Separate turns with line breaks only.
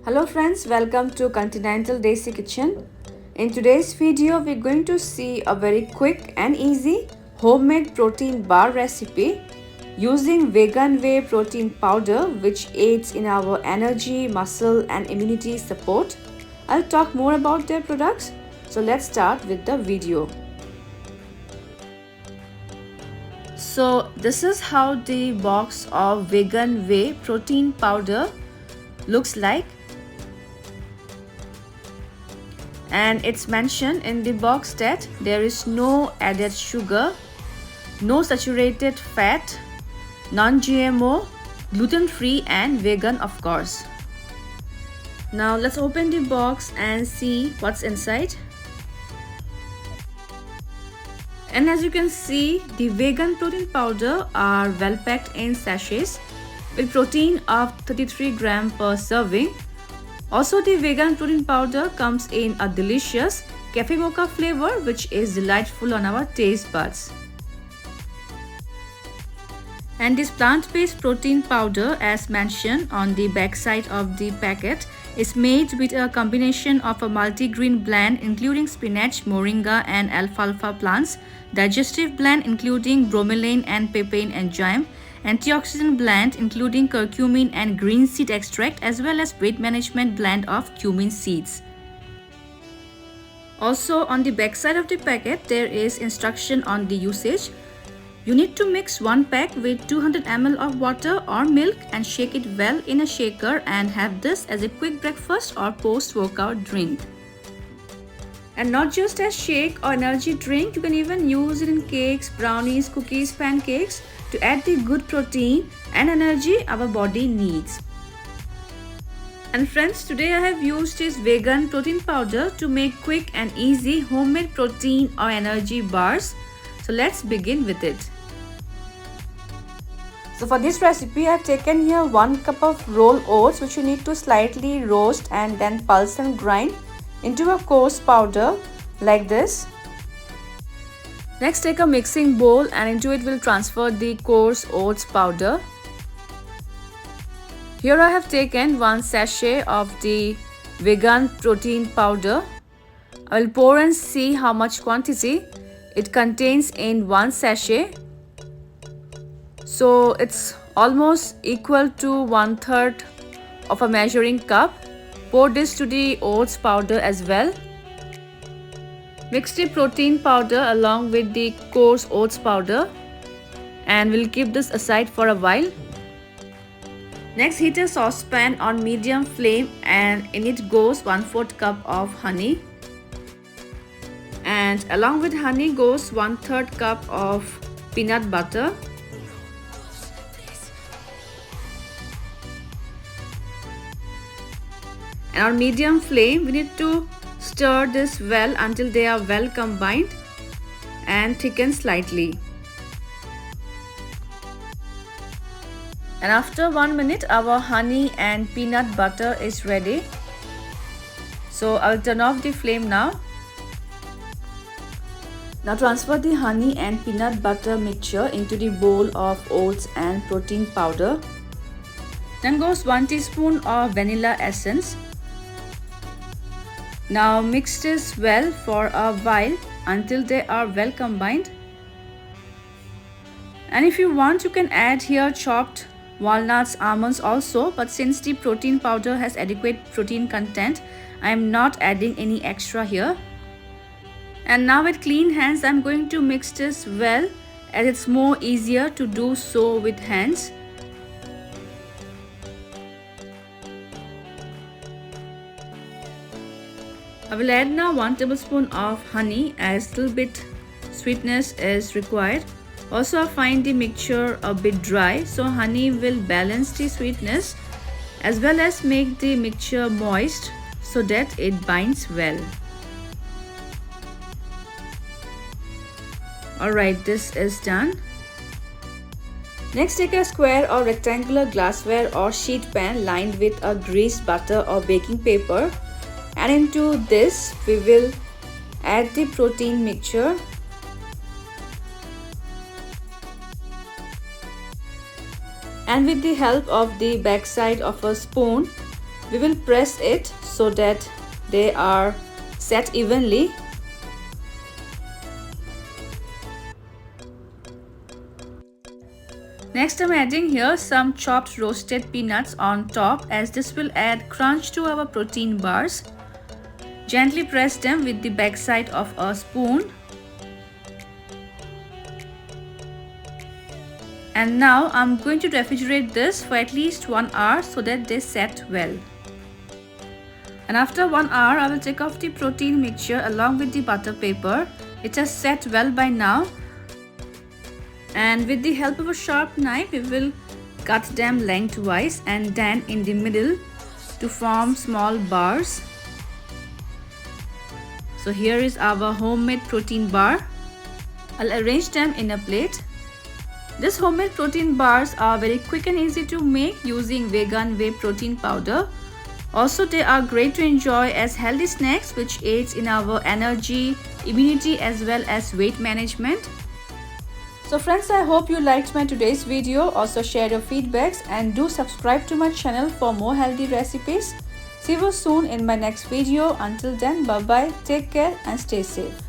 Hello friends, welcome to Continental Desi Kitchen. In today's video, we're going to see a very quick and easy homemade protein bar recipe using veganway protein powder, which aids in our energy, muscle and immunity support. I'll talk more about their products. So let's start with the video. So this is how the box of veganway protein powder looks like. And it's mentioned in the box that there is no added sugar, no saturated fat, non-GMO, gluten-free and vegan of course. Now let's open the box and see what's inside. And as you can see, the vegan protein powder are well packed in sachets with protein of 33 grams per serving. Also, the vegan protein powder comes in a delicious cafe mocha flavor which is delightful on our taste buds. And this plant-based protein powder, as mentioned on the back side of the packet, is made with a combination of a multi-green blend including spinach, moringa and alfalfa plants, digestive blend including bromelain and papain enzyme, antioxidant blend including curcumin and green seed extract, as well as weight management blend of cumin seeds. Also on the back side of the packet there is instruction on the usage. You need to mix one pack with 200 ml of water or milk and shake it well in a shaker and have this as a quick breakfast or post-workout drink. And not just as shake or energy drink, you can even use it in cakes, brownies, cookies, pancakes to add the good protein and energy our body needs. And friends, today I have used this vegan protein powder to make quick and easy homemade protein or energy bars. So let's begin with it. So for this recipe, I have taken here 1 cup of rolled oats which you need to slightly roast and then pulse and grind into a coarse powder like this. Next, take a mixing bowl and into it we'll transfer the coarse oats powder. Here I have taken 1 sachet of the vegan protein powder. I will pour and see how much quantity it contains in 1 sachet. So it's almost equal to 1/3 of a measuring cup. Pour this to the oats powder as well. Mix the protein powder along with the coarse oats powder and we'll keep this aside for a while. Next, heat a saucepan on medium flame and in it goes 1/4 cup of honey. And along with honey goes 1/3 cup of peanut butter. And on medium flame, we need to stir this well until they are well combined and thicken slightly. And after 1 minute, our honey and peanut butter is ready. So I'll turn off the flame now. Now transfer the honey and peanut butter mixture into the bowl of oats and protein powder. Then goes 1 teaspoon of vanilla essence. Now mix this well for a while until they are well combined. And if you want, you can add here chopped walnuts, almonds also, but since the protein powder has adequate protein content, I am not adding any extra here. And now with clean hands, I'm going to mix this well as it's more easier to do so with hands. I will add now 1 tablespoon of honey as little bit sweetness is required. Also, I find the mixture a bit dry, so honey will balance the sweetness as well as make the mixture moist so that it binds well. Alright, this is done. Next, take a square or rectangular glassware or sheet pan lined with a greased butter or baking paper, and into this we will add the protein mixture. And with the help of the back side of a spoon, We will press it so that they are set evenly. Next, I'm adding here some chopped roasted peanuts on top, as this will add crunch to our protein bars. Gently press them with the back side of a spoon. And now I'm going to refrigerate this for at least 1 hour so that they set well. And after 1 hour, I will take off the protein mixture along with the butter paper. It has set well by now. And with the help of a sharp knife, we will cut them lengthwise and then in the middle to form small bars. So here is our homemade protein bar. I'll arrange them in a plate. These homemade protein bars are very quick and easy to make using vegan whey protein powder. Also, they are great to enjoy as healthy snacks which aids in our energy, immunity as well as weight management. So friends, I hope you liked my today's video. Also share your feedbacks and do subscribe to my channel for more healthy recipes. See you soon in my next video. Until then, bye bye, take care and stay safe.